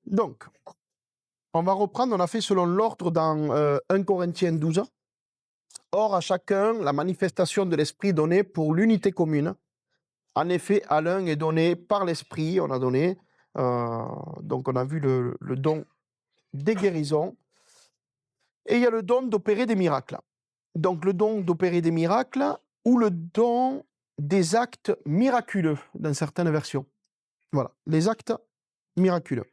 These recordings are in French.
Donc, on va reprendre, on a fait selon l'ordre dans 1 Corinthiens 12. Or, à chacun, la manifestation de l'Esprit donnée pour l'unité commune. En effet, à l'un est donné par l'Esprit, on a donné, donc on a vu le don des guérisons, et il y a le don d'opérer des miracles. Donc le don d'opérer des miracles ou le don des actes miraculeux dans certaines versions. Voilà, les actes miraculeux.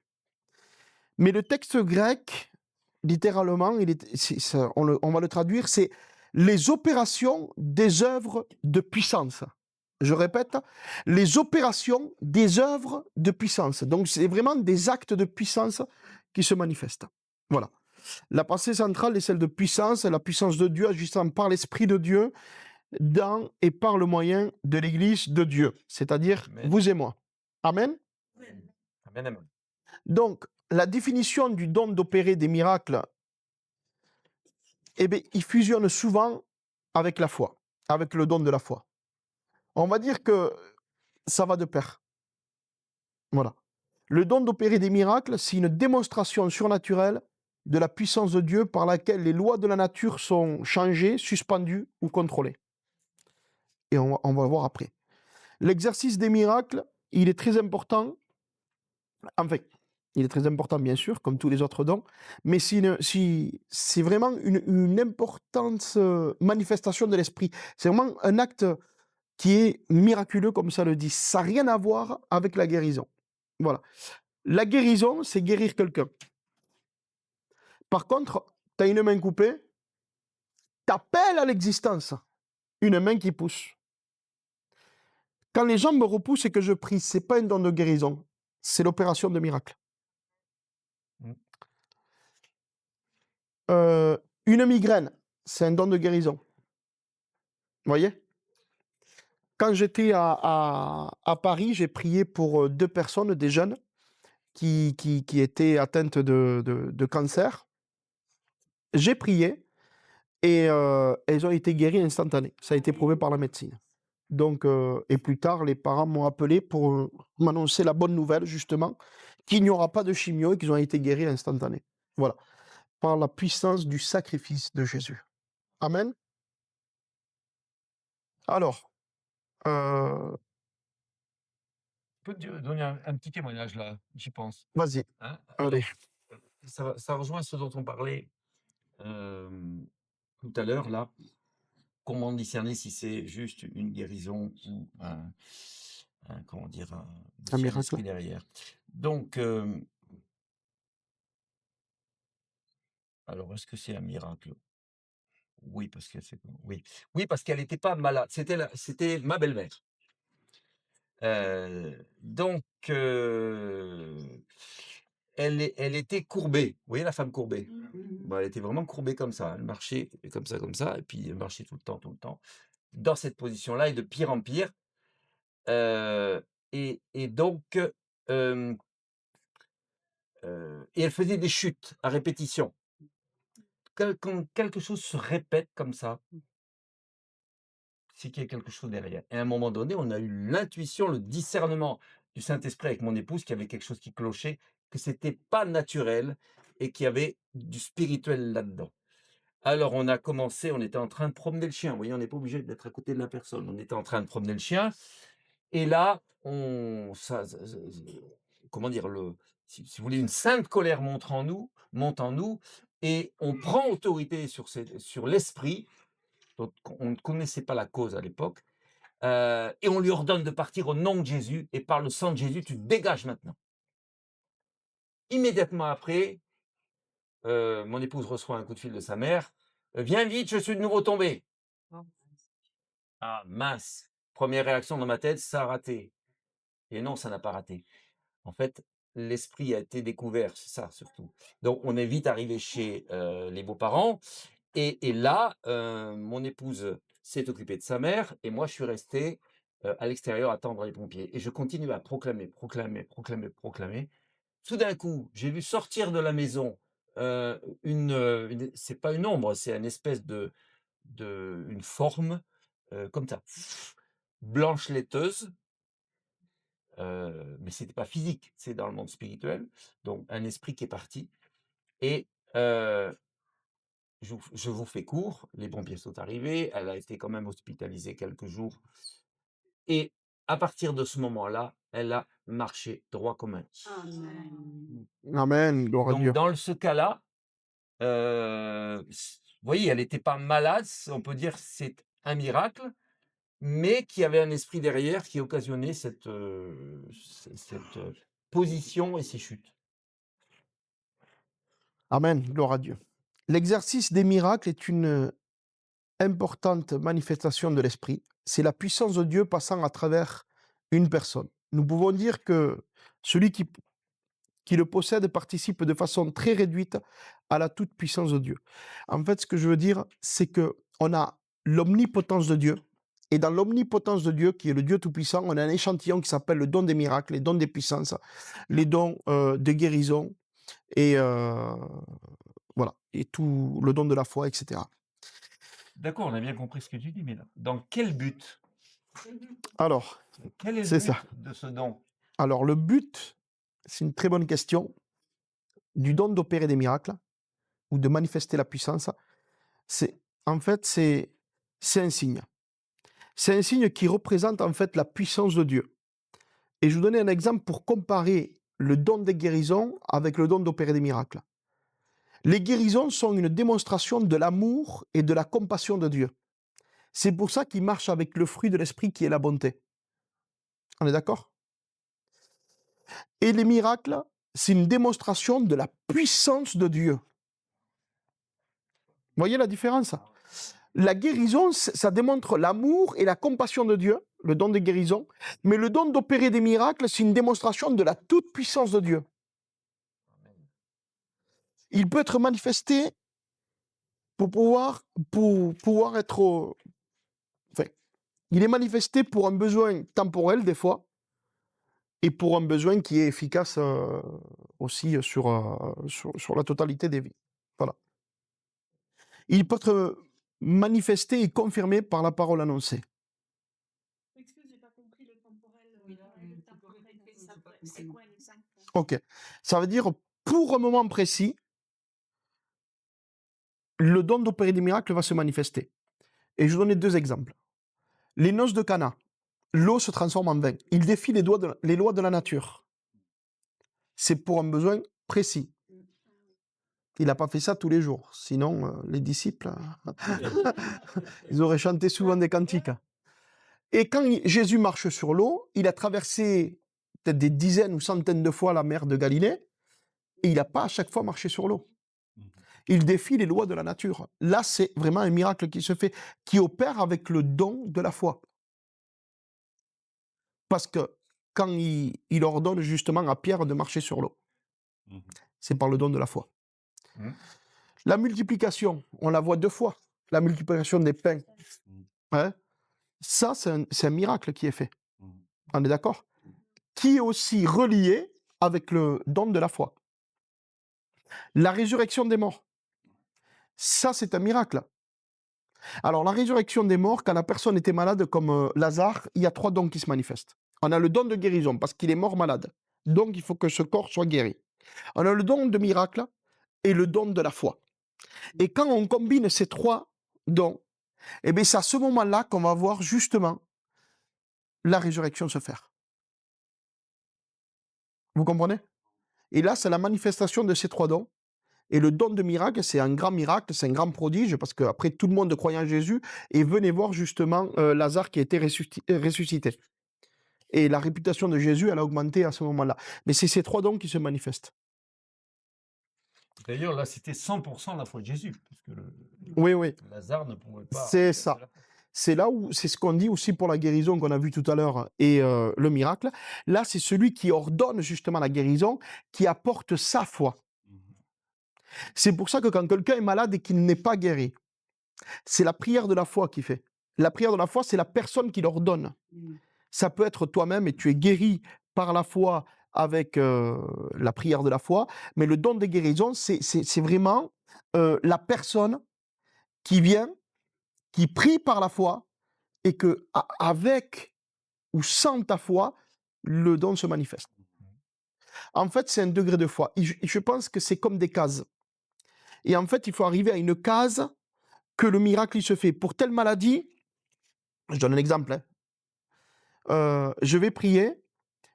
Mais le texte grec, littéralement, on va le traduire, c'est les opérations des œuvres de puissance. Je répète, les opérations des œuvres de puissance. Donc, c'est vraiment des actes de puissance qui se manifestent. Voilà. La pensée centrale est celle de puissance, la puissance de Dieu agissant par l'Esprit de Dieu dans et par le moyen de l'Église de Dieu, c'est-à-dire Amen. vous et moi. Amen. Amen, amen. Donc, la définition du don d'opérer des miracles, eh bien, il fusionne souvent avec la foi, avec le don de la foi. On va dire que ça va de pair. Voilà. Le don d'opérer des miracles, c'est une démonstration surnaturelle de la puissance de Dieu par laquelle les lois de la nature sont changées, suspendues ou contrôlées. Et on va voir après. L'exercice des miracles, il est très important. Enfin, il est très important, bien sûr, comme tous les autres dons, mais c'est vraiment une importante manifestation de l'esprit. C'est vraiment un acte qui est miraculeux, comme ça le dit. Ça n'a rien à voir avec la guérison. Voilà. La guérison, c'est guérir quelqu'un. Par contre, tu as une main coupée, t'appelles à l'existence une main qui pousse. Quand les gens me repoussent et que je prie, c'est pas un don de guérison, c'est l'opération de miracle. Mm. Une migraine, c'est un don de guérison. Vous voyez? Quand j'étais à Paris, j'ai prié pour 2 personnes, des jeunes, qui étaient atteintes de cancer. J'ai prié et elles ont été guéries instantanées. Ça a été prouvé par la médecine. Donc, et plus tard, les parents m'ont appelé pour m'annoncer la bonne nouvelle, justement, qu'il n'y aura pas de chimio et qu'ils ont été guéris instantanément. Voilà. Par la puissance du sacrifice de Jésus. Amen. Alors, Je peux te donner un petit témoignage là, j'y pense. vas-y, Hein. allez. Alors, ça rejoint ce dont on parlait tout à l'heure là. Comment discerner si c'est juste une guérison ou comment dire, Un s'il y a un miracle. esprit derrière. Donc, alors, est-ce que c'est un miracle? Oui, parce que oui, parce qu'elle n'était pas malade. C'était ma belle-mère. Donc, elle était courbée. Vous voyez la femme courbée? Bah, elle était vraiment courbée comme ça. Elle marchait comme ça, et puis elle marchait tout le temps, dans cette position-là et de pire en pire. Heu et donc, hem, et elle faisait des chutes à répétition. Quand quelque chose se répète comme ça, c'est qu'il y a quelque chose derrière. Et à un moment donné, on a eu l'intuition, le discernement du Saint-Esprit avec mon épouse qu'il y avait quelque chose qui clochait, que c'était pas naturel et qu'il y avait du spirituel là-dedans. Alors on a commencé, on était en train de promener le chien. Vous voyez, on n'est pas obligé d'être à côté de la personne. On était en train de promener le chien et là, comment dire? Si vous voulez, une sainte colère monte en nous et on prend autorité sur l'esprit, dont on ne connaissait pas la cause à l'époque, et on lui ordonne de partir au nom de Jésus et par le sang de Jésus, tu te dégages maintenant. Immédiatement après, mon épouse reçoit un coup de fil de sa mère: «Viens vite, je suis de nouveau tombé». Ah mince! Première réaction dans ma tête: «Ça a raté» et non, ça n'a pas raté. En fait, l'esprit a été découvert, c'est ça surtout. Donc on est vite arrivé chez, les beaux-parents et là, mon épouse s'est occupée de sa mère et moi je suis resté, à l'extérieur à attendre les pompiers et je continue à proclamer, proclamer, proclamer, proclamer. Tout d'un coup, j'ai vu sortir de la maison, une c'est pas une ombre, c'est une espèce une forme, comme ça, blanche laiteuse, mais ce n'était pas physique, c'est dans le monde spirituel. Donc un esprit qui est parti et je vous fais court, les pompiers sont arrivés, elle a été quand même hospitalisée quelques jours et à partir de ce moment-là, elle a marché droit comme un i. Amen, gloire à Donc Dieu. dans ce cas-là, vous voyez, elle n'était pas malade, on peut dire c'est un miracle, mais qui avait un esprit derrière qui occasionnait cette position et ces chutes. Amen, gloire à Dieu. L'exercice des miracles est une importante manifestation de l'esprit. C'est la puissance de Dieu passant à travers une personne. Nous pouvons dire que celui qui le possède participe de façon très réduite à la toute-puissance de Dieu. En fait, ce que je veux dire, c'est qu'on a l'omnipotence de Dieu, et dans l'omnipotence de Dieu, qui est le Dieu Tout-Puissant, on a un échantillon qui s'appelle le don des miracles, les dons des puissances, les dons de guérison, et voilà, et tout le don de la foi, etc. D'accord, on a bien compris ce que tu dis, mais dans quel but? Alors, Quel est le c'est but ça. de ce don? Alors, le but, c'est une très bonne question, du don d'opérer des miracles, ou de manifester la puissance, c'est en fait, c'est un signe. C'est un signe qui représente en fait la puissance de Dieu. Et je vous donne un exemple pour comparer le don des guérisons avec le don d'opérer des miracles. Les guérisons sont une démonstration de l'amour et de la compassion de Dieu. C'est pour ça qu'il marche avec le fruit de l'esprit qui est la bonté. On est d'accord? Et les miracles, c'est une démonstration de la puissance de Dieu. Vous voyez la différence? La guérison, ça démontre l'amour et la compassion de Dieu, le don des guérisons, mais le don d'opérer des miracles, c'est une démonstration de la toute-puissance de Dieu. Il peut être manifesté pour pouvoir être... Enfin, il est manifesté pour un besoin temporel, des fois, et pour un besoin qui est efficace aussi sur la totalité des vies. Voilà. Il peut être manifesté et confirmé par la parole annoncée. Excuse, j'ai pas compris le temporel. Le temporel, c'est quoi l'exemple? Ok. Ça veut dire, pour un moment précis, le don d'opérer des miracles va se manifester. Et je vous donne deux exemples. Les noces de Cana, l'eau se transforme en vin. Il défie les lois de la nature. C'est pour un besoin précis. Il n'a pas fait ça tous les jours. Sinon, les disciples, ils auraient chanté souvent des cantiques. Et quand Jésus marche sur l'eau, il a traversé peut-être des dizaines ou centaines de fois la mer de Galilée, et il n'a pas à chaque fois marché sur l'eau. Il défie les lois de la nature. Là, c'est vraiment un miracle qui se fait, qui opère avec le don de la foi. Parce que quand il ordonne justement à Pierre de marcher sur l'eau, c'est par le don de la foi. La multiplication, on la voit deux fois. La multiplication des pains. Hein? Ça, c'est un miracle qui est fait. On est d'accord? Qui est aussi relié avec le don de la foi. La résurrection des morts. Ça, c'est un miracle. Alors, la résurrection des morts, quand la personne était malade comme Lazare, il y a trois dons qui se manifestent. On a le don de guérison, parce qu'il est mort malade. Donc, il faut que ce corps soit guéri. On a le don de miracle et le don de la foi. Et quand on combine ces trois dons, eh bien, c'est à ce moment-là qu'on va voir justement la résurrection se faire. Vous comprenez? Et là, c'est la manifestation de ces trois dons. Et le don de miracle, c'est un grand miracle, c'est un grand prodige, parce qu'après, tout le monde croyait en Jésus, et venez voir justement Lazare qui a été ressuscité. Et la réputation de Jésus, elle a augmenté à ce moment-là. Mais c'est ces trois dons qui se manifestent. D'ailleurs, là, c'était 100% la foi de Jésus, parce que Oui. Lazare ne pouvait pas... C'est ça. C'est là où, c'est ce qu'on dit aussi pour la guérison qu'on a vu tout à l'heure et le miracle. Là, c'est celui qui ordonne justement la guérison, qui apporte sa foi. C'est pour ça que quand quelqu'un est malade et qu'il n'est pas guéri, c'est la prière de la foi qui fait. La prière de la foi, c'est la personne qui l'ordonne. Ça peut être toi-même et tu es guéri par la foi avec la prière de la foi, mais le don de guérison, c'est vraiment la personne qui vient, qui prie par la foi et que avec ou sans ta foi, le don se manifeste. En fait, c'est un degré de foi. Et je pense que c'est comme des cases. Et en fait, il faut arriver à une case que le miracle il se fait. Pour telle maladie, je donne un exemple, hein. Je vais prier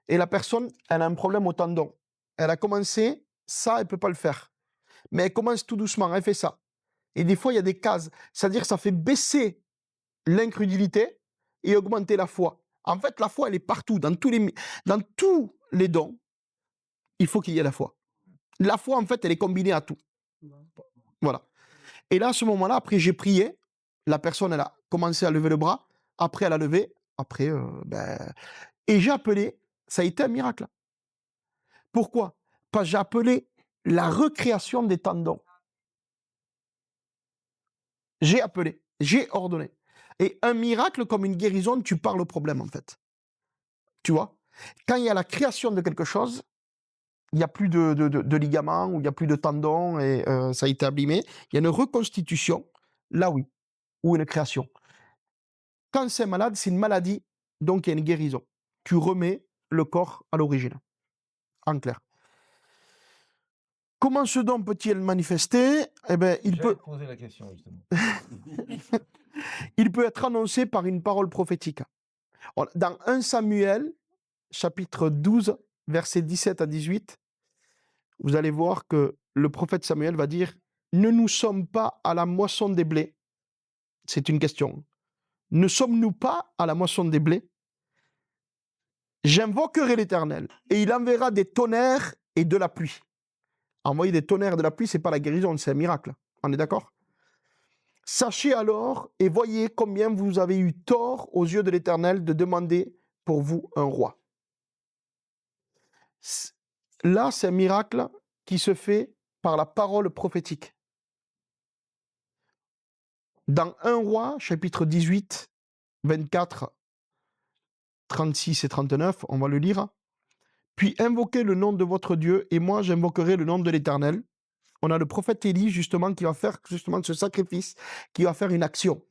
et la personne, elle a un problème au tendon. Elle a commencé ça, elle ne peut pas le faire. Mais elle commence tout doucement, elle fait ça. Et des fois, il y a des cases. C'est-à-dire que ça fait baisser l'incrédulité et augmenter la foi. En fait, la foi, elle est partout. Dans tous les dons, il faut qu'il y ait la foi. La foi, en fait, elle est combinée à tout. Voilà. Et là, à ce moment-là, après, j'ai prié. La personne, elle a commencé à lever le bras. Après, elle a levé. Après, et j'ai appelé. Ça a été un miracle. Pourquoi? Parce que j'ai appelé la recréation des tendons. J'ai appelé. J'ai ordonné. Et un miracle comme une guérison, tu parles au problème, en fait. Tu vois? Quand il y a la création de quelque chose, il n'y a plus de ligaments, ou il n'y a plus de tendons, et ça a été abîmé. Il y a une reconstitution, là oui, ou une création. Quand c'est malade, c'est une maladie, donc il y a une guérison. Tu remets le corps à l'origine, en clair. Comment ce don peut-il manifester? Eh bien, J'allais te poser la question, justement. il peut être annoncé par une parole prophétique. Dans 1 Samuel, chapitre 12, versets 17 à 18, vous allez voir que le prophète Samuel va dire « Ne nous sommes pas à la moisson des blés ». C'est une question. « Ne sommes-nous pas à la moisson des blés? J'invoquerai l'Éternel, et il enverra des tonnerres et de la pluie. » Envoyer des tonnerres et de la pluie, ce n'est pas la guérison, c'est un miracle. On est d'accord? « Sachez alors et voyez combien vous avez eu tort aux yeux de l'Éternel de demander pour vous un roi. » Là, c'est un miracle qui se fait par la parole prophétique. Dans 1 Roi, chapitre 18, 24, 36 et 39, on va le lire. « Puis invoquez le nom de votre Dieu, et moi j'invoquerai le nom de l'Éternel. » On a le prophète Élie, justement, qui va faire justement ce sacrifice, qui va faire une action.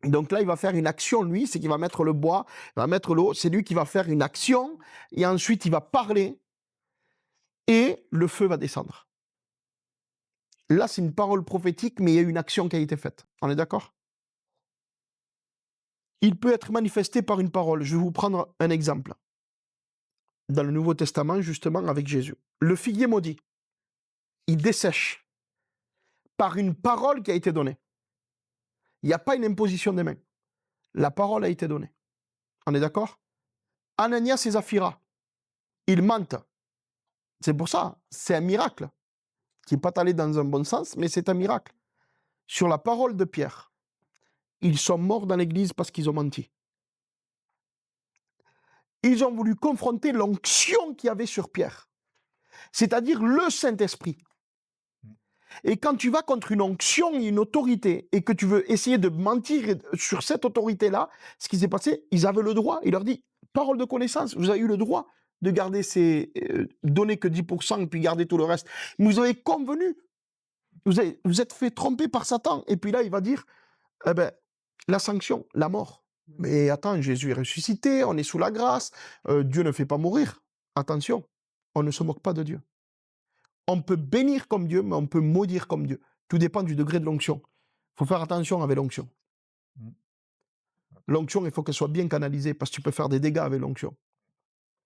Donc là, il va faire une action, lui, c'est qu'il va mettre le bois, il va mettre l'eau, c'est lui qui va faire une action, et ensuite il va parler, et le feu va descendre. Là, c'est une parole prophétique, mais il y a une action qui a été faite. On est d'accord? Il peut être manifesté par une parole. Je vais vous prendre un exemple. Dans le Nouveau Testament, justement, avec Jésus. Le figuier maudit, il dessèche par une parole qui a été donnée. Il n'y a pas une imposition des mains. La parole a été donnée. On est d'accord? Ananias et Saphira, ils mentent. C'est pour ça, c'est un miracle, qui n'est pas allé dans un bon sens, mais c'est un miracle. Sur la parole de Pierre, ils sont morts dans l'église parce qu'ils ont menti. Ils ont voulu confronter l'onction qu'il y avait sur Pierre, c'est-à-dire le Saint-Esprit. Et quand tu vas contre une onction, une autorité, et que tu veux essayer de mentir sur cette autorité-là, ce qui s'est passé, ils avaient le droit. Il leur dit, parole de connaissance, vous avez eu le droit de garder donner que 10% et puis garder tout le reste. Mais vous avez convenu, vous êtes fait tromper par Satan. Et puis là, il va dire, eh ben, la sanction, la mort. Mais attends, Jésus est ressuscité, on est sous la grâce, Dieu ne fait pas mourir. Attention, on ne se moque pas de Dieu. On peut bénir comme Dieu, mais on peut maudire comme Dieu. Tout dépend du degré de l'onction. Il faut faire attention avec l'onction. L'onction, il faut qu'elle soit bien canalisée, parce que tu peux faire des dégâts avec l'onction.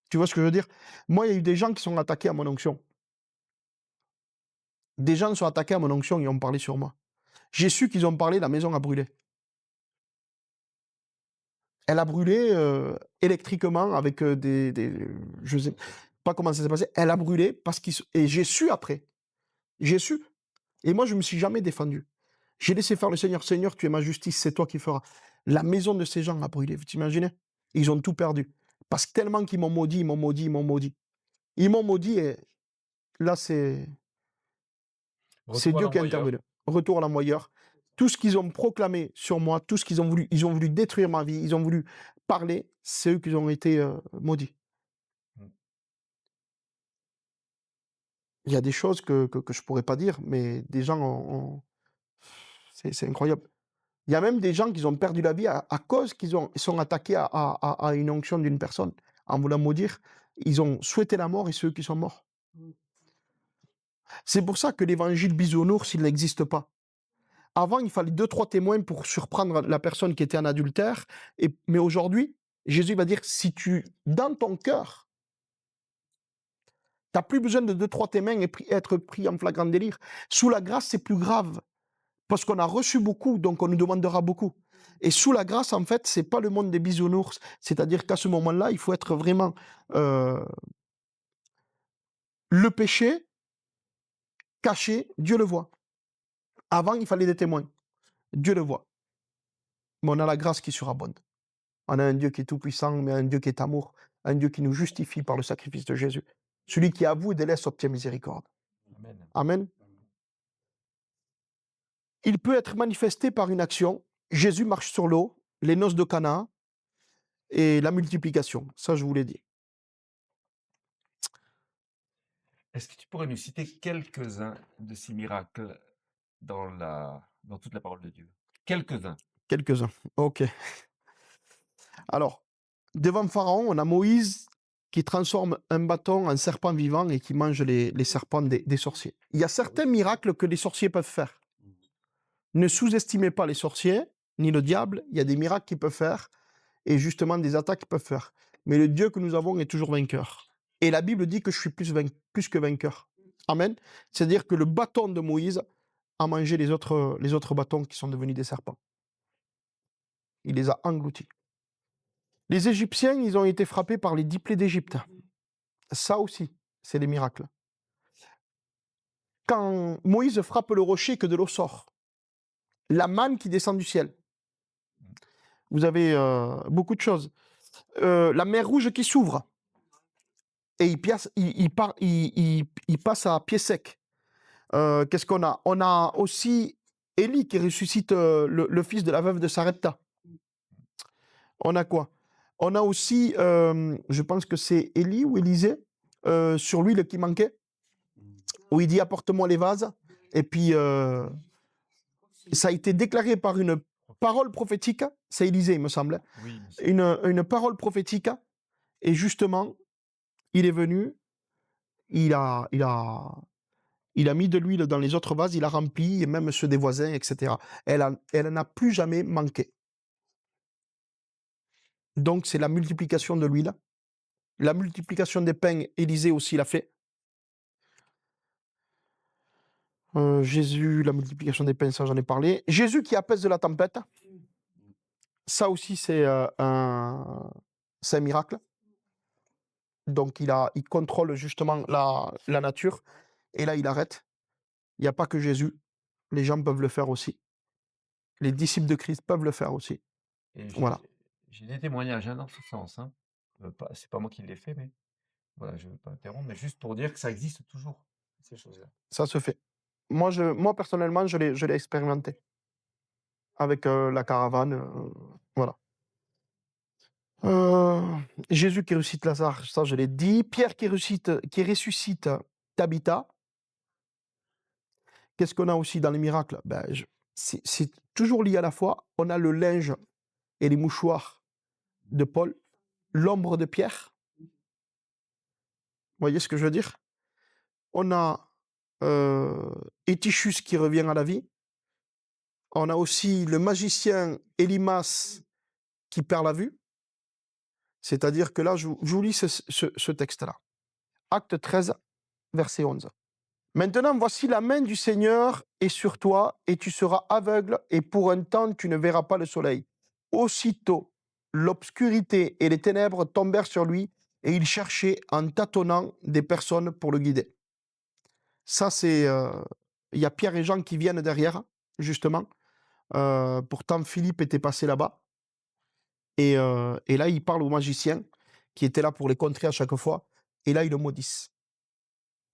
Tu vois ce que je veux dire? Moi, il y a eu des gens qui sont attaqués à mon onction. Des gens sont attaqués à mon onction et ont parlé sur moi. J'ai su qu'ils ont parlé, la maison a brûlé. Elle a brûlé électriquement avec je ne sais pas comment ça s'est passé. Elle a brûlé et j'ai su après. J'ai su. Et moi, je ne me suis jamais défendu. J'ai laissé faire le Seigneur. Seigneur, tu es ma justice, c'est toi qui feras. La maison de ces gens a brûlé. Vous t'imaginez? Ils ont tout perdu. Parce que tellement qu'ils m'ont maudit, ils m'ont maudit, ils m'ont maudit. Ils m'ont maudit et là, c'est Dieu qui est intervenu. Retour à l'envoyeur. Tout ce qu'ils ont proclamé sur moi, tout ce qu'ils ont voulu détruire ma vie, ils ont voulu parler, c'est eux qui ont été maudits. Il y a des choses que je ne pourrais pas dire, mais des gens c'est incroyable. Il y a même des gens qui ont perdu la vie à cause qu'ils sont attaqués à une onction d'une personne. en voulant maudire, ils ont souhaité la mort et ceux qui sont morts. C'est pour ça que l'évangile bisounours, il n'existe pas. Avant, il fallait 2-3 témoins pour surprendre la personne qui était en adultère. Mais aujourd'hui, Jésus va dire, si tu, dans ton cœur, tu n'as plus besoin de 2-3 témoins et être pris en flagrant délire. Sous la grâce, c'est plus grave. Parce qu'on a reçu beaucoup, donc on nous demandera beaucoup. Et sous la grâce, en fait, c'est pas le monde des bisounours. C'est-à-dire qu'à ce moment-là, il faut être vraiment... le péché, caché, Dieu le voit. Avant, il fallait des témoins. Dieu le voit. Mais on a la grâce qui surabonde. On a un Dieu qui est tout-puissant, mais un Dieu qui est amour. Un Dieu qui nous justifie par le sacrifice de Jésus. Celui qui avoue et délaisse obtient miséricorde. Amen. Amen. Il peut être manifesté par une action. Jésus marche sur l'eau, les noces de Cana et la multiplication. Ça, je vous l'ai dit. Est-ce que tu pourrais nous citer quelques-uns de ces miracles dans toute la parole de Dieu? Quelques-uns. Quelques-uns. OK. Alors, devant Pharaon, on a Moïse qui transforme un bâton en serpent vivant et qui mange les serpents des sorciers. Il y a certains miracles que les sorciers peuvent faire. Ne sous-estimez pas les sorciers, ni le diable. Il y a des miracles qu'ils peuvent faire et justement des attaques qu'ils peuvent faire. Mais le Dieu que nous avons est toujours vainqueur. Et la Bible dit que je suis plus que vainqueur. Amen. C'est-à-dire que le bâton de Moïse a mangé les autres bâtons qui sont devenus des serpents. Il les a engloutis. Les Égyptiens, ils ont été frappés par les 10 plaies d'Égypte. Ça aussi, c'est des miracles. Quand Moïse frappe le rocher, que de l'eau sort. La manne qui descend du ciel. Vous avez beaucoup de choses. La mer Rouge qui s'ouvre. Et il passe à pied sec. Qu'est-ce qu'on a? On a aussi Élie qui ressuscite le fils de la veuve de Sarepta. On a quoi? On a aussi, je pense que c'est Élie ou Élisée, sur l'huile qui manquait, où il dit apporte-moi les vases. Et puis, ça a été déclaré par une parole prophétique. C'est Élisée, il me semble. Oui, Une parole prophétique. Et justement, il est venu, il a mis de l'huile dans les autres vases, il a rempli, et même ceux des voisins, etc. Elle n'a plus jamais manqué. Donc, c'est la multiplication de l'huile. La multiplication des pains, Élisée aussi l'a fait. Jésus, la multiplication des pains, ça j'en ai parlé. Jésus qui apaise de la tempête. Ça aussi, c'est un miracle. Donc, il contrôle justement la nature. Et là, il arrête. Il n'y a pas que Jésus. Les gens peuvent le faire aussi. Les disciples de Christ peuvent le faire aussi. Et Voilà. j'ai des témoignages dans ce sens. Hein. C'est pas moi qui l'ai fait, mais voilà, je ne veux pas interrompre, mais juste pour dire que ça existe toujours, ces choses-là. Ça se fait. Moi personnellement, je l'ai expérimenté. Avec la caravane. Voilà. Jésus qui ressuscite Lazare, ça je l'ai dit. Pierre qui ressuscite Tabitha. Qu'est-ce qu'on a aussi dans les miracles? C'est toujours lié à la foi. On a le linge et les mouchoirs de Paul, l'ombre de Pierre. Vous voyez ce que je veux dire? On a Étichus qui revient à la vie. On a aussi le magicien Élimas qui perd la vue. C'est-à-dire que là, je vous lis ce texte-là. Acte 13, verset 11. Maintenant, voici la main du Seigneur est sur toi, et tu seras aveugle, et pour un temps, tu ne verras pas le soleil. Aussitôt, l'obscurité et les ténèbres tombèrent sur lui, et il cherchait en tâtonnant des personnes pour le guider. Ça, c'est... Il y a Pierre et Jean qui viennent derrière, justement. Pourtant, Philippe était passé là-bas. Et là, il parle aux magiciens qui étaient là pour les contrer à chaque fois. Et là, ils le maudissent.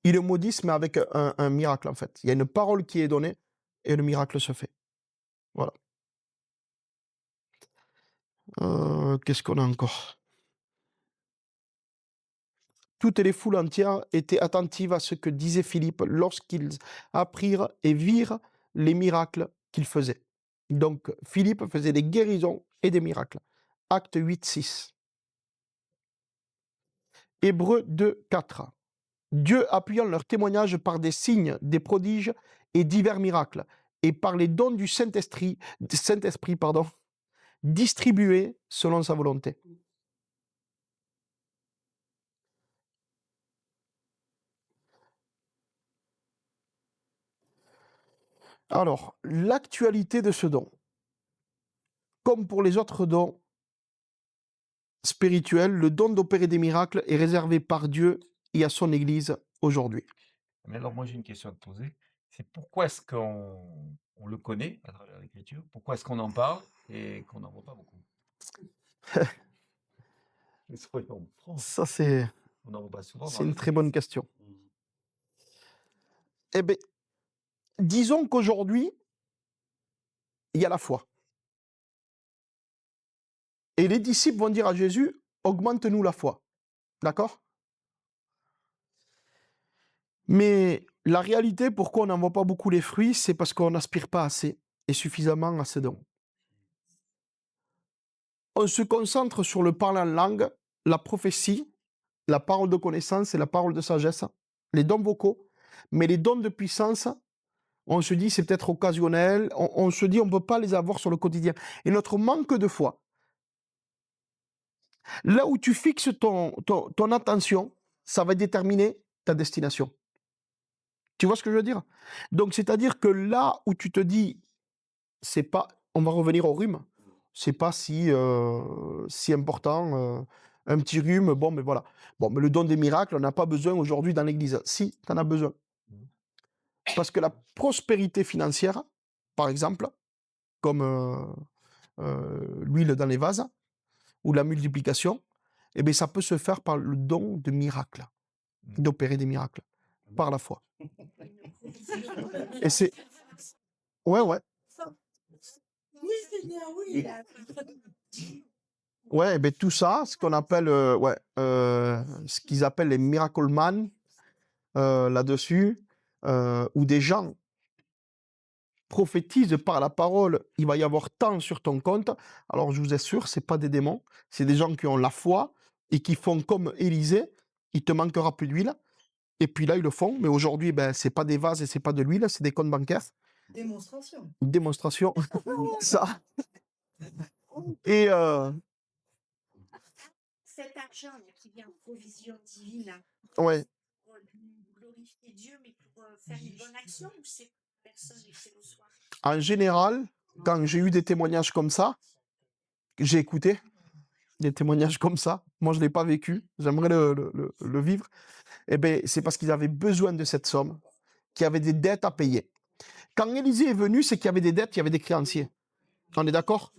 Ils le maudissent, mais avec un miracle, en fait. Il y a une parole qui est donnée et le miracle se fait. Voilà. Qu'est-ce qu'on a encore? Toutes les foules entières étaient attentives à ce que disait Philippe lorsqu'ils apprirent et virent les miracles qu'il faisait. Donc, Philippe faisait des guérisons et des miracles. Acte 8, 6. Hébreux 2, 4. Dieu appuyant leur témoignage par des signes, des prodiges et divers miracles, et par les dons du Saint-Esprit, distribués selon sa volonté. Alors, l'actualité de ce don, comme pour les autres dons spirituels, le don d'opérer des miracles est réservé par Dieu et à son Église aujourd'hui. Mais alors, moi, j'ai une question à te poser. C'est pourquoi est-ce qu'on le connaît à travers l'Écriture? Pourquoi est-ce qu'on en parle et qu'on n'en voit pas beaucoup? Mais soyons francs, Ça, c'est on n'en voit pas souvent dans une très l'Église. bonne question. Eh bien, disons qu'aujourd'hui, il y a la foi. Et les disciples vont dire à Jésus, augmente-nous la foi. D'accord? Mais la réalité, pourquoi on n'en voit pas beaucoup les fruits, c'est parce qu'on n'aspire pas assez et suffisamment à ces dons. On se concentre sur le parler en langue, la prophétie, la parole de connaissance et la parole de sagesse, les dons vocaux, mais les dons de puissance, on se dit c'est peut-être occasionnel, on se dit on ne peut pas les avoir sur le quotidien. Et notre manque de foi, là où tu fixes ton attention, ça va déterminer ta destination. Tu vois ce que je veux dire? Donc, c'est-à-dire que là où tu te dis, c'est pas, on va revenir au rhume, c'est pas si important, un petit rhume, bon, mais voilà. Bon, mais le don des miracles, on n'a pas besoin aujourd'hui dans l'Église. Si, tu en as besoin. Parce que la prospérité financière, par exemple, comme l'huile dans les vases, ou la multiplication, eh bien, ça peut se faire par le don de miracles, d'opérer des miracles, par la foi. Et c'est... Ouais, ouais. Oui, Seigneur, oui. Ouais, eh ben tout ça, ce qu'on appelle, ce qu'ils appellent les miracle man, là-dessus, où des gens prophétisent par la parole, il va y avoir tant sur ton compte. Alors, je vous assure, c'est pas des démons, c'est des gens qui ont la foi et qui font comme Élisée, il te manquera plus d'huile. Et puis là, ils le font, mais aujourd'hui, ben, c'est pas des vases et c'est pas de l'huile, c'est des comptes bancaires. Démonstration. Une démonstration, ça. Et Cet argent là, qui vient en provision divine, là, ouais, pour glorifier Dieu, mais pour faire une bonne action, ou c'est pour la personne qui reçoit? en général, quand j'ai eu des témoignages comme ça, j'ai écouté des témoignages comme ça. Moi, je ne l'ai pas vécu. J'aimerais le vivre. Eh bien, c'est parce qu'ils avaient besoin de cette somme, qu'il y avait des dettes à payer. Quand Élisée est venu, c'est qu'il y avait des dettes, il y avait des créanciers. On est d'accord?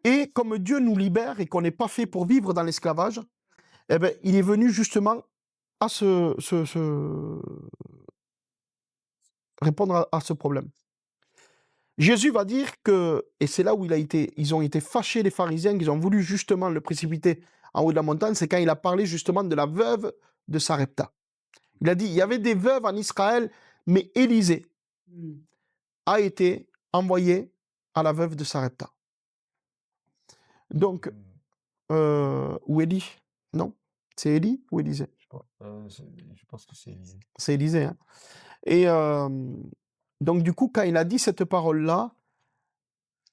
Et comme Dieu nous libère et qu'on n'est pas fait pour vivre dans l'esclavage, eh bien, il est venu justement à répondre à ce problème. Jésus va dire que, et c'est là où ils ont été fâchés, les pharisiens, qu'ils ont voulu justement le précipiter en haut de la montagne, c'est quand il a parlé justement de la veuve de Sarepta. Il a dit, il y avait des veuves en Israël, mais Élisée a été envoyé à la veuve de Sarepta. Donc, ou Élie, non? C'est Élie ou Élisée? Je pense que c'est Élisée. C'est Élisée, hein. Et donc, du coup, quand il a dit cette parole-là,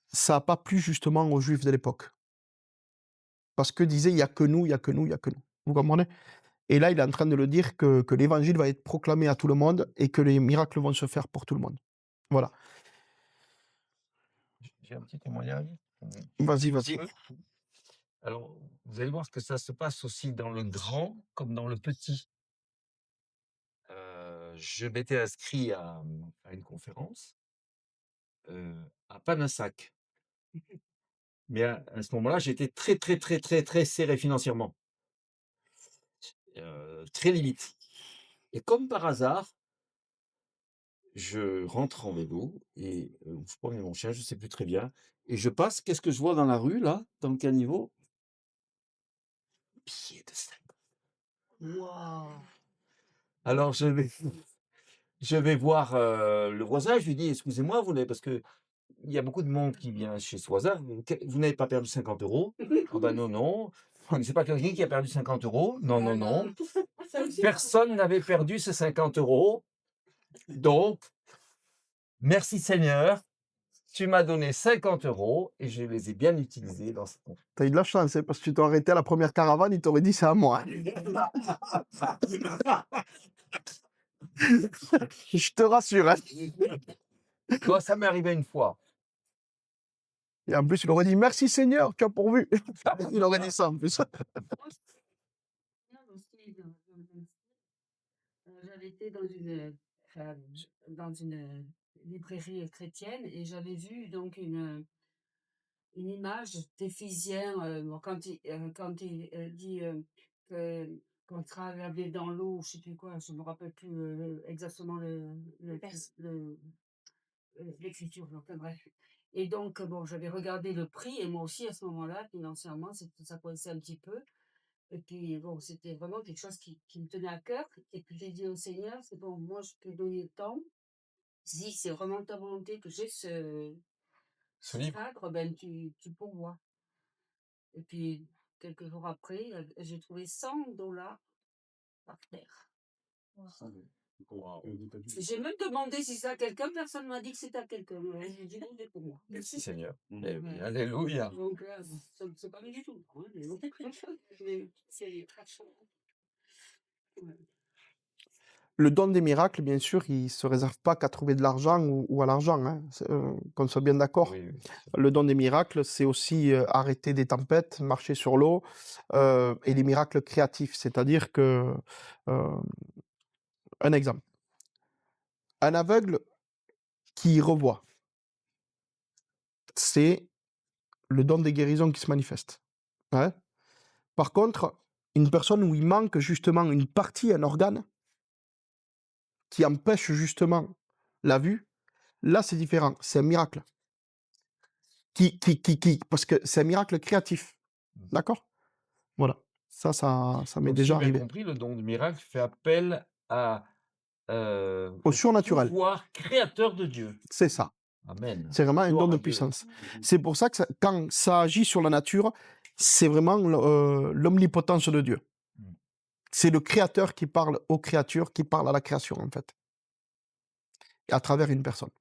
ça n'a pas plu justement aux Juifs de l'époque. Parce que disait, il n'y a que nous, il n'y a que nous, il n'y a que nous. Vous comprenez? Et là, il est en train de le dire que l'évangile va être proclamé à tout le monde et que les miracles vont se faire pour tout le monde. Voilà. J'ai un petit témoignage. Vas-y, vas-y. Alors, vous allez voir que ça se passe aussi dans le grand comme dans le petit. Je m'étais inscrit à une conférence à Panassac. Mais à ce moment-là, j'étais très, très, très, très, très serré financièrement. Très limite. Et comme par hasard, je rentre en vélo et je promène mon chien, je ne sais plus très bien. Et je passe, qu'est-ce que je vois dans la rue, là, dans le caniveau? Billet de 5. Wow. Alors, je vais voir le voisin, je lui dis, excusez-moi, vous n'avez, parce que il y a beaucoup de monde qui vient chez ce voisin, vous n'avez pas perdu 50 euros? Ah ben non, non. connaissais pas quelqu'un qui a perdu 50 €. Non, non, non. Ça aussi, Personne n'avait perdu ces 50 €. Donc, merci Seigneur, tu m'as donné 50 € et je les ai bien utilisés dans ce temps. T'as eu de la chance, hein, parce que tu t'es arrêté à la première caravane, il t'aurait dit c'est à moi. Je te rassure. Hein. Toi, ça m'est arrivé une fois. Et en plus, il aurait dit merci Seigneur, tu as pourvu. Il aurait dit ça en plus. Aussi, j'avais été dans une librairie chrétienne et j'avais vu donc une image d'Éphésiens bon, quand il dit qu'on travaillait dans l'eau, je sais plus quoi, je me rappelle plus exactement l'écriture, enfin bref. Et donc, bon, j'avais regardé le prix et moi aussi à ce moment-là, financièrement, ça coinçait un petit peu. Et puis, bon, c'était vraiment quelque chose qui me tenait à cœur. Et puis, j'ai dit au Seigneur, c'est bon, moi, je peux donner le temps. Si c'est vraiment ta volonté que j'ai Ce livre. cadre, ben, tu pourvois. Et puis, quelques jours après, j'ai trouvé 100 $ par terre. J'ai même demandé si c'est à quelqu'un, personne ne m'a dit que c'était à quelqu'un. J'ai dit non, c'est pour moi. Merci Seigneur. Eh oui, Ouais. alléluia. Donc là, c'est pas mal du tout. Hein, mais bon. Mais c'est très chaud. Ouais. Le don des miracles, bien sûr, il ne se réserve pas qu'à trouver de l'argent ou à l'argent. Hein. Qu'on soit bien d'accord. Oui, oui. Le don des miracles, c'est aussi arrêter des tempêtes, marcher sur l'eau, et des miracles créatifs. C'est-à-dire que, un exemple, un aveugle qui revoit, c'est le don des guérisons qui se manifeste. Ouais. Par contre, une personne où il manque justement une partie, un organe, qui empêche justement la vue, là c'est différent, c'est un miracle. Parce que c'est un miracle créatif. D'accord? Voilà. Ça m'est Donc, si déjà j'ai bien arrivé. compris, le don du miracle fait appel Au au surnaturel. pouvoir créateur de Dieu. C'est ça. Amen. C'est vraiment un Gloire don de à Dieu. puissance. C'est pour ça que quand ça agit sur la nature, c'est vraiment l'omnipotence de Dieu. Mm. C'est le créateur qui parle aux créatures, qui parle à la création, en fait. À travers une personne.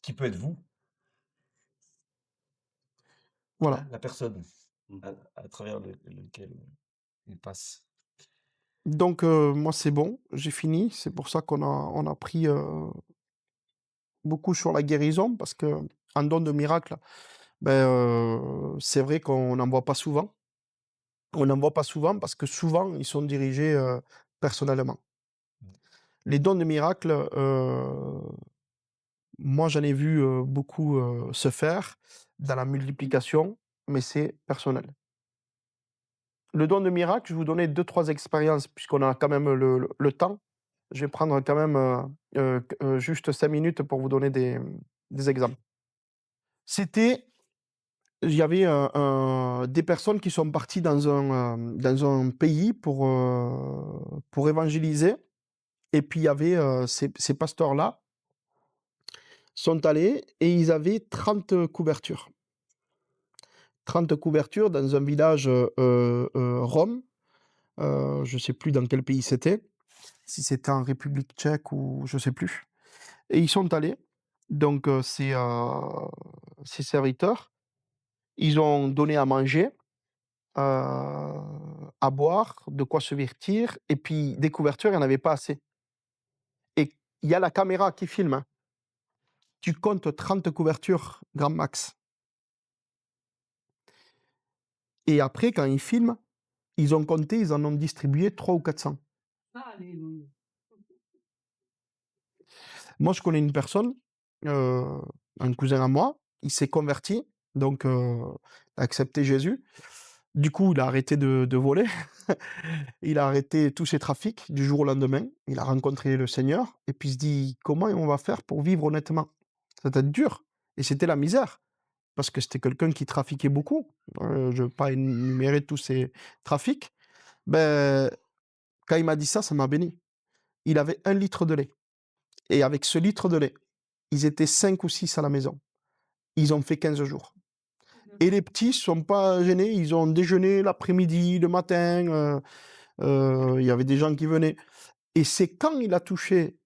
Qui peut être vous, Voilà. hein, la personne à travers lequel il passe. Donc, moi, c'est bon. J'ai fini. C'est pour ça on a pris beaucoup sur la guérison, parce qu'un don de miracle, c'est vrai qu'on n'en voit pas souvent. On n'en voit pas souvent parce que souvent, ils sont dirigés personnellement. Les dons de miracle, moi, j'en ai vu beaucoup se faire dans la multiplication, mais c'est personnel. Le don de miracle, je vais vous donner 2-3 expériences, puisqu'on a quand même le temps. Je vais prendre quand même juste 5 minutes pour vous donner des exemples. Il y avait des personnes qui sont parties dans un pays pour évangéliser. Et puis, il y avait ces pasteurs-là sont allés et ils avaient 30 couvertures. 30 couvertures dans un village Rome. Je ne sais plus dans quel pays c'était. Si c'était en République tchèque ou je ne sais plus. Et ils sont allés. Donc, ces serviteurs, ils ont donné à manger, à boire, de quoi se vêtir. Et puis, des couvertures, il n'y en avait pas assez. Et il y a la caméra qui filme. Hein. Tu comptes 30 couvertures, grand max. Et après, quand ils filment, ils ont compté, ils en ont distribué 300 ou 400. Alléluia. Moi, je connais une personne, un cousin à moi, il s'est converti, donc il a accepté Jésus. Du coup, il a arrêté de voler. Il a arrêté tous ses trafics du jour au lendemain. Il a rencontré le Seigneur et puis il se dit comment on va faire pour vivre honnêtement. Ça doit être dur. Et c'était la misère parce que c'était quelqu'un qui trafiquait beaucoup. Je ne veux pas énumérer tous ses trafics. Ben, quand il m'a dit ça, ça m'a béni. Il avait 1 litre de lait. Et avec ce litre de lait, ils étaient 5 ou 6 à la maison. Ils ont fait 15 jours. Et les petits ne sont pas gênés, ils ont déjeuné l'après-midi, le matin, il y avait des gens qui venaient. Et c'est quand il a touché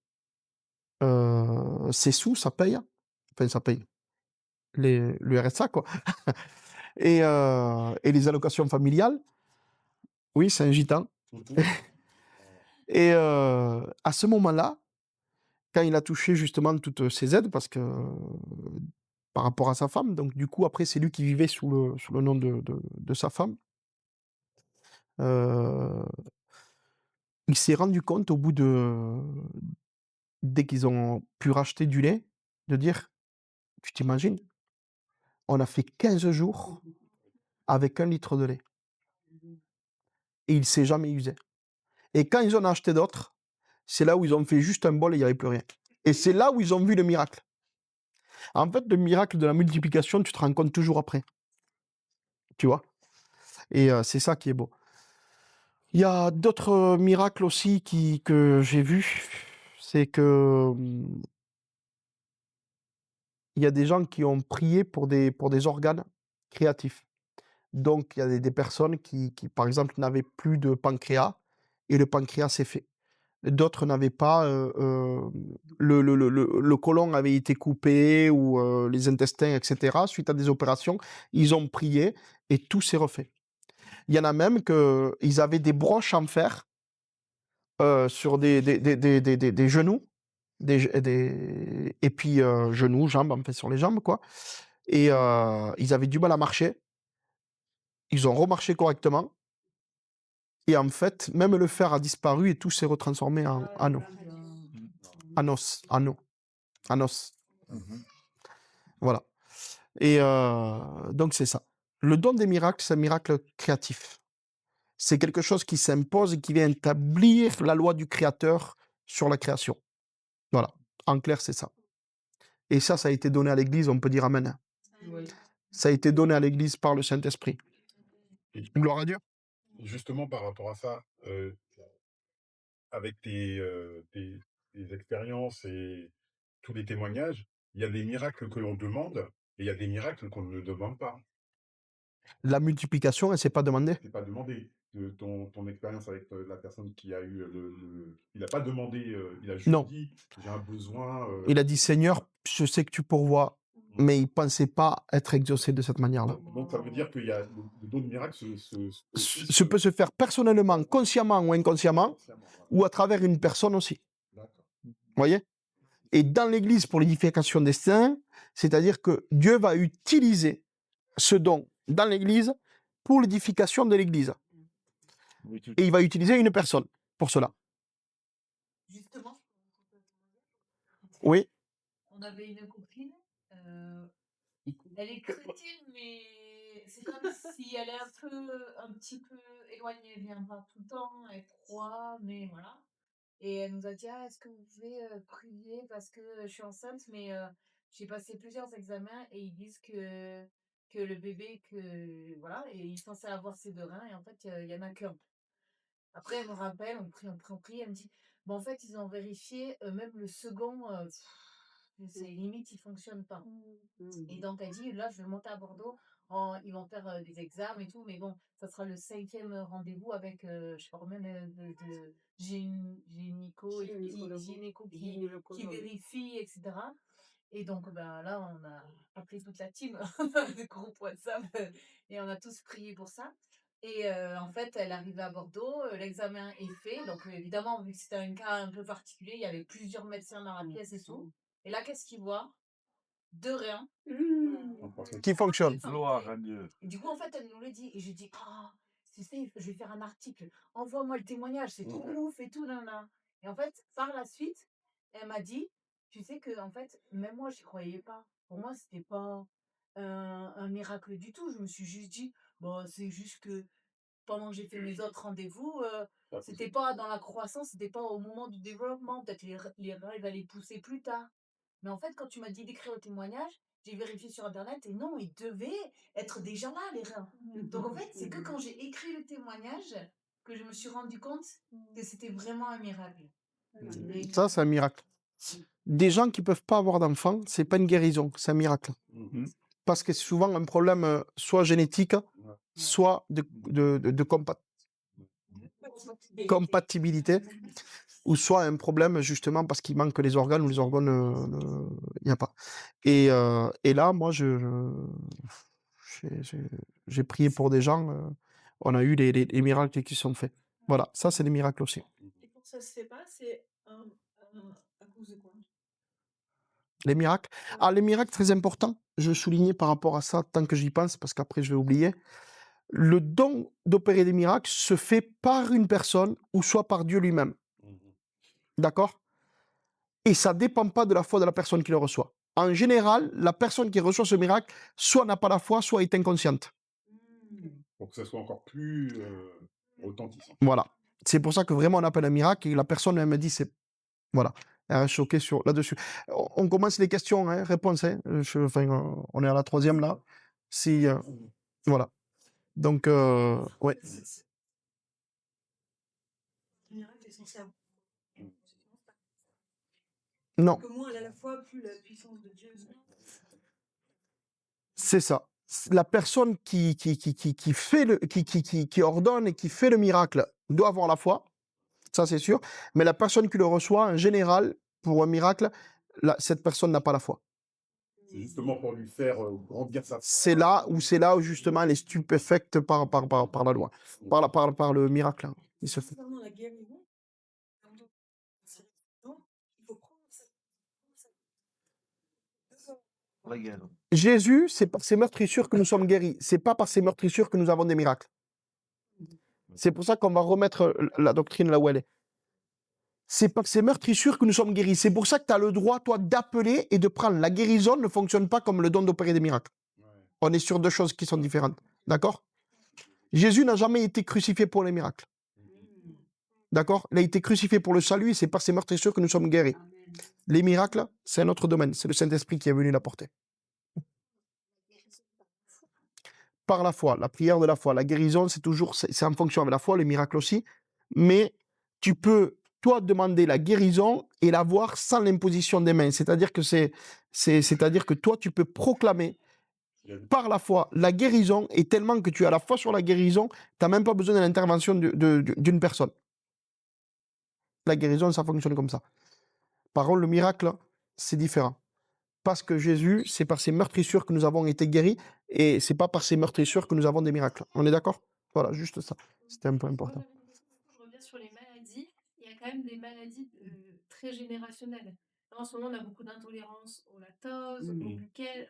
ses sous, ça paye, enfin ça paye, le RSA quoi, et les allocations familiales, oui c'est un gitan, et à ce moment-là, quand il a touché justement toutes ces aides, parce que par rapport à sa femme, donc du coup après c'est lui qui vivait sous le nom de sa femme, euh, il s'est rendu compte au bout dès qu'ils ont pu racheter du lait, de dire, tu t'imagines, on a fait 15 jours avec 1 litre de lait. Et il s'est jamais usé. Et quand ils en ont acheté d'autres, c'est là où ils ont fait juste un bol et il n'y avait plus rien. Et c'est là où ils ont vu le miracle. En fait, le miracle de la multiplication, tu te rends compte toujours après. Tu vois? Et c'est ça qui est beau. Il y a d'autres miracles aussi que j'ai vus. C'est que il y a des gens qui ont prié pour des organes créatifs. Donc, il y a des personnes qui, par exemple, n'avaient plus de pancréas et le pancréas s'est fait. D'autres n'avaient pas, le côlon avait été coupé ou les intestins, etc. Suite à des opérations, ils ont prié et tout s'est refait. Il y en a même qu'ils avaient des broches en fer sur des genoux, et puis genoux, jambes, en fait, sur les jambes, quoi. Et ils avaient du mal à marcher. Ils ont remarché correctement. Et en fait, même le fer a disparu et tout s'est retransformé en eau. En os, en os. Voilà. Et donc, c'est ça. Le don des miracles, c'est un miracle créatif. C'est quelque chose qui s'impose et qui vient établir la loi du Créateur sur la création. Voilà. En clair, c'est ça. Et ça a été donné à l'Église, on peut dire Amen. Oui. Ça a été donné à l'Église par le Saint-Esprit. Et Gloire à Dieu. justement, par rapport à ça, avec tes expériences et tous les témoignages, il y a des miracles que l'on demande et il y a des miracles qu'on ne demande pas. La multiplication, elle ne s'est pas demandée. C'est pas demandé. Ton expérience avec la personne qui a eu il n'a pas demandé, il a juste Non. dit j'ai un besoin. Il a dit Seigneur, je sais que tu pourvois, mais il ne pensait pas être exaucé de cette manière-là. Donc ça veut dire qu'il y a le don de miracle Ce peut se faire personnellement, consciemment ou inconsciemment, ou à travers une personne aussi. D'accord. Vous voyez? Et dans l'Église pour l'édification des saints, c'est-à-dire que Dieu va utiliser ce don dans l'Église pour l'édification de l'Église. Et il va utiliser une personne pour cela. Justement, Oui. on avait une copine, elle est chrétienne, mais c'est comme si elle est un petit peu éloignée, elle vient pas tout le temps, elle croit, mais voilà. Et elle nous a dit, ah, est-ce que vous pouvez prier parce que je suis enceinte, mais j'ai passé plusieurs examens et ils disent que le bébé, voilà, et il est censé avoir ses 2 reins, et en fait, il y en a qu'un. Après, elle me rappelle, on prie, elle me dit, bon, en fait, ils ont vérifié, même le second, c'est limite, il fonctionne pas. Et donc, elle dit, là, je vais monter à Bordeaux, ils vont faire des examens et tout, mais bon, ça sera le 5e rendez-vous avec, je sais pas combien de gynéco qui vérifie, etc. Et donc, ben, là, on a appelé toute la team, le groupe WhatsApp, et on a tous prié pour ça. Et en fait, elle arrivait à Bordeaux, l'examen est fait. Donc, évidemment, vu que c'était un cas un peu particulier, il y avait plusieurs médecins dans la pièce et tout. Et là, qu'est-ce qu'ils voient? 2 reins. Qui fonctionne. Gloire à Dieu. Et du coup, en fait, elle nous le dit. Et je dis, ah, tu sais, je vais faire un article. Envoie-moi le témoignage, c'est trop ouf et tout, là. Et en fait, par la suite, elle m'a dit, tu sais que, en fait, même moi, j'y croyais pas. Pour moi, c'était pas un miracle du tout. Je me suis juste dit, bon, c'est juste que pendant que j'ai fait mes autres rendez-vous, c'était pas dans la croissance, c'était pas au moment du développement. Peut-être les rêves allaient pousser plus tard. Mais en fait, quand tu m'as dit d'écrire le témoignage, j'ai vérifié sur Internet et non, ils devaient être déjà là, les reins. Donc en fait, c'est que quand j'ai écrit le témoignage que je me suis rendu compte que c'était vraiment un miracle. Ça, c'est un miracle. Des gens qui ne peuvent pas avoir d'enfants, c'est pas une guérison, c'est un miracle. parce que c'est souvent un problème soit génétique, Ouais. soit de compatibilité, ou soit un problème justement parce qu'il manque les organes ou les organes, il n'y a pas. Et là, moi, j'ai prié pour des gens, on a eu les miracles qui sont faits. Voilà, ça c'est des miracles aussi. Et quand ça se fait pas, c'est à cause de quoi? Les miracles. Ah, les miracles, très important. Je soulignais par rapport à ça, tant que j'y pense, parce qu'après je vais oublier. Le don d'opérer des miracles se fait par une personne ou soit par Dieu lui-même. D'accord? Et ça ne dépend pas de la foi de la personne qui le reçoit. En général, la personne qui reçoit ce miracle, soit n'a pas la foi, soit est inconsciente. Pour que ça soit encore plus retentissant. Voilà. C'est pour ça que vraiment on appelle un miracle et la personne, elle me dit, c'est... Voilà. Elle est choquée là-dessus. On commence les questions, hein, réponses. Hein. On est à la 3e là. Si, voilà. Donc, ouais. Le miracle est censé avoir. Non, Que moins elle a la foi, plus la puissance de Dieu. c'est ça. La personne qui fait qui ordonne et qui fait le miracle doit avoir la foi, ça c'est sûr. Mais la personne qui le reçoit, en général, pour un miracle, cette personne n'a pas la foi. C'est justement pour lui faire grandir sa foi. C'est là où justement elle est stupéfaite par la loi, par le miracle. Hein. Il se fait. Concernant la guérison, il faut prendre ça. Jésus, c'est par ses meurtrissures que nous sommes guéris. C'est pas par ses meurtrissures que nous avons des miracles. C'est pour ça qu'on va remettre la doctrine là où elle est. C'est par ces meurtrissures que nous sommes guéris. C'est pour ça que tu as le droit, toi, d'appeler et de prendre. La guérison ne fonctionne pas comme le don d'opérer des miracles. Ouais. On est sur deux choses qui sont différentes. D'accord? Jésus n'a jamais été crucifié pour les miracles. D'accord? Il a été crucifié pour le salut et c'est par ses meurtrissures que nous sommes guéris. Les miracles, c'est un autre domaine. C'est le Saint-Esprit qui est venu l'apporter. Par la foi, la prière de la foi. La guérison, c'est en fonction avec la foi, les miracles aussi. Mais tu peux, toi, demander la guérison et l'avoir sans l'imposition des mains. C'est-à-dire que toi, tu peux proclamer par la foi la guérison, et tellement que tu as la foi sur la guérison, tu n'as même pas besoin de l'intervention d'une personne. La guérison, ça fonctionne comme ça. Par contre, le miracle, c'est différent. Parce que Jésus, c'est par ses meurtrissures que nous avons été guéris, et c'est pas par ses meurtrissures que nous avons des miracles. On est d'accord? Voilà, juste ça. C'était un point important. Je reviens sur les maladies. Il y a quand même des maladies très générationnelles. Là, en ce moment, on a beaucoup d'intolérance au lactose, au gluten.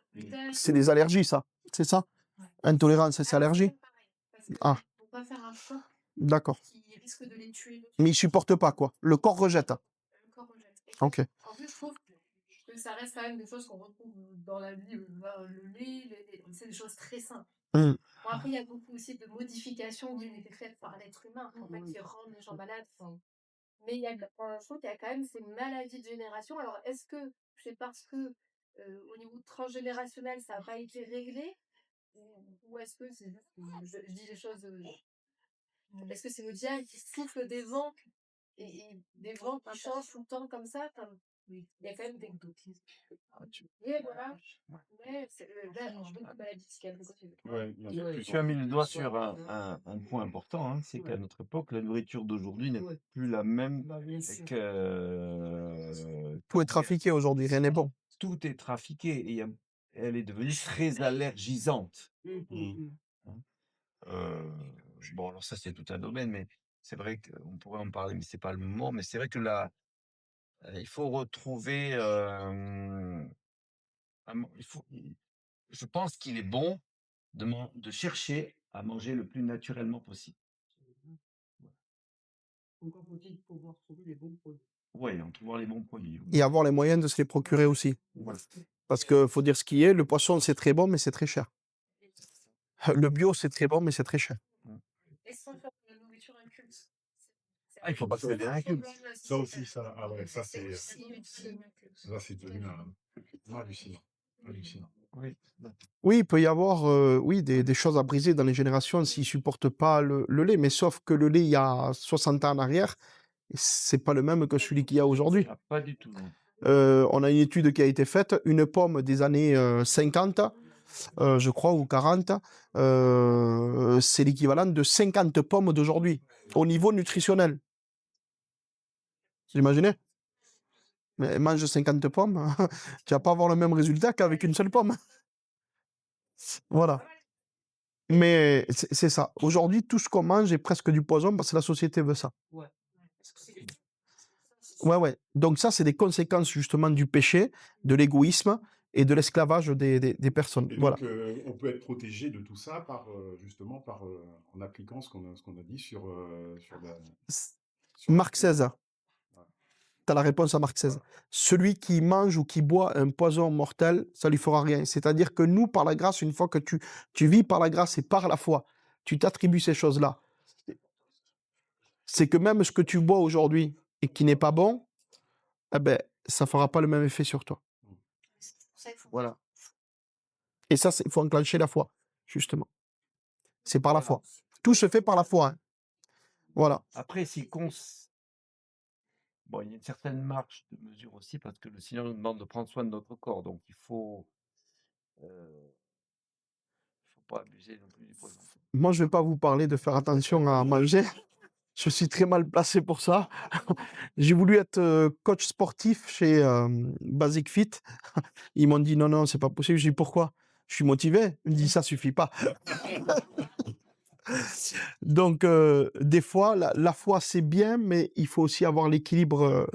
C'est des allergies, ça. C'est ça? Ouais. Intolérance, c'est allergie? Pareil, parce que Ah. pour pas faire un choc D'accord. qui risque de les tuer. Mais ils supportent pas, quoi. Le corps rejette. Le corps rejette. Ok. En plus, je trouve que ça reste quand même des choses qu'on retrouve dans la vie, le lait, c'est des choses très simples. Bon, après, il y a beaucoup aussi de modifications qui ont été faites par l'être humain, en fait, qui rendent les gens malades. Mais je trouve qu'il y a quand même ces maladies de génération. Alors, est-ce que c'est parce que au niveau transgénérationnel, ça n'a pas été réglé, ou est-ce que c'est juste que je dis les choses. Est-ce que c'est le diable qui souffle des vents et des vents qui changent tout le temps comme ça? Il y a quand même des et voilà. Mais là, beaucoup de maladies psychiatriques. Ouais, bien sûr. Tu as mis le doigt sur un point important, hein, c'est qu'à notre époque, la nourriture d'aujourd'hui n'est plus la même que... Tout est trafiqué aujourd'hui, rien n'est bon. Tout est trafiqué et elle est devenue très allergisante. Bon, alors ça, c'est tout un domaine, mais c'est vrai qu'on pourrait en parler, mais c'est pas le moment. Mais c'est vrai que là, il faut retrouver... je pense qu'il est bon de chercher à manger le plus naturellement possible. Encore faut-il pouvoir trouver les bons produits. Oui, en trouvant les bons produits. Oui. Et avoir les moyens de se les procurer aussi. Voilà. Parce qu'il faut dire ce qui est, le poisson, c'est très bon, mais c'est très cher. Le bio, c'est très bon, mais c'est très cher. Est-ce qu'on fait de la nourriture inculte? Ah, il faut pas que ça devienne inculte. Ça aussi, ça. Ah ouais, ça c'est. Ça c'est devenu hallucinant. Hallucinant. Oui. Oui, il peut y avoir des choses à briser dans les générations s'ils ne supportent pas le lait. Mais sauf que le lait, il y a 60 ans en arrière, c'est pas le même que celui qu'il y a aujourd'hui. Ah, pas du tout. Non. On a une étude qui a été faite. Une pomme des années 50 je crois, ou 40, c'est l'équivalent de 50 pommes d'aujourd'hui, au niveau nutritionnel. Vous imaginez? Mais mange 50 pommes, tu vas pas avoir le même résultat qu'avec une seule pomme. Voilà. Mais c'est ça. Aujourd'hui, tout ce qu'on mange est presque du poison parce que la société veut ça. Ouais. Ouais. Donc ça, c'est des conséquences justement du péché, de l'égoïsme et de l'esclavage des personnes. Et Voilà. donc, on peut être protégé de tout ça par, justement, en appliquant ce qu'on a dit sur la... sur Marc la- 16. Tu as la réponse à Marc 16. Celui qui mange ou qui boit un poison mortel, ça lui fera rien. C'est-à-dire que nous, par la grâce, une fois que tu vis par la grâce et par la foi, tu t'attribues ces choses-là. C'est que même ce que tu bois aujourd'hui et qui n'est pas bon, eh ben, ça fera pas le même effet sur toi. C'est pour ça qu'il faut Voilà. Et ça, il faut enclencher la foi, justement. C'est par la Voilà. foi. Tout se fait par la foi. Hein. Voilà. Après, bon, il y a une certaine marge de mesure aussi parce que le Seigneur nous demande de prendre soin de notre corps, donc il faut pas abuser non plus du poison. Moi, je vais pas vous parler de faire attention à manger. Je suis très mal placé pour ça. J'ai voulu être coach sportif chez Basic Fit. Ils m'ont dit non, c'est pas possible. Je dis pourquoi? Je suis motivé. Ils me disent ça suffit pas. Donc, des fois, la foi, c'est bien, mais il faut aussi avoir l'équilibre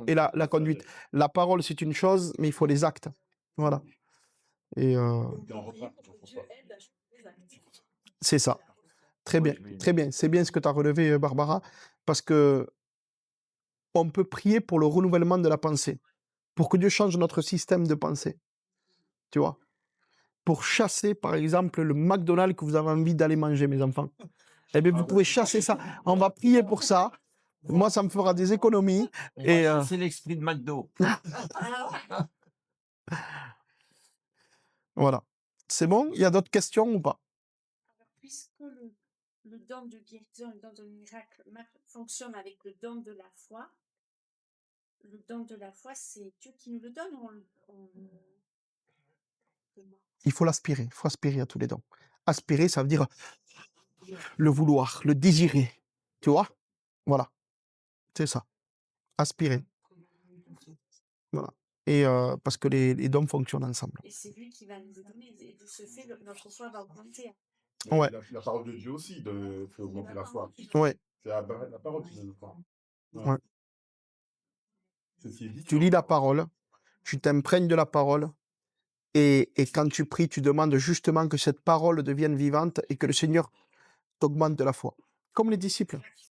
et la conduite. La parole, c'est une chose, mais il faut les actes. Voilà. Et Dieu aide à changer les actes. c'est ça. Très bien, très bien. C'est bien ce que tu as relevé, Barbara, parce que on peut prier pour le renouvellement de la pensée, pour que Dieu change notre système de pensée. Tu vois? Pour chasser, par exemple, le McDonald's que vous avez envie d'aller manger, mes enfants. Eh bien, vous pouvez chasser ça. On va prier pour ça. Moi, ça me fera des économies. Et C'est l'esprit de McDo. voilà. C'est bon? Il y a d'autres questions ou pas? Alors, puisque le don de guérison, le don de miracle fonctionne avec le don de la foi, le don de la foi, c'est Dieu qui nous le donne ou Il faut l'aspirer. Il faut aspirer à tous les dons. Aspirer, ça veut dire le vouloir, le désirer. Tu vois? Voilà. C'est ça. Aspirer. Voilà. Et parce que les dons fonctionnent ensemble. Et c'est lui qui va nous le donner. Et de ce fait, notre foi va augmenter. Ouais. La parole de Dieu aussi fait augmenter la foi. Ouais. C'est la parole qui donne la foi. Ouais. C'est ce qui est dit. Tu lis la parole, tu t'imprègnes de la parole, et quand tu pries, tu demandes justement que cette parole devienne vivante et que le Seigneur t'augmente de la foi. Comme les disciples.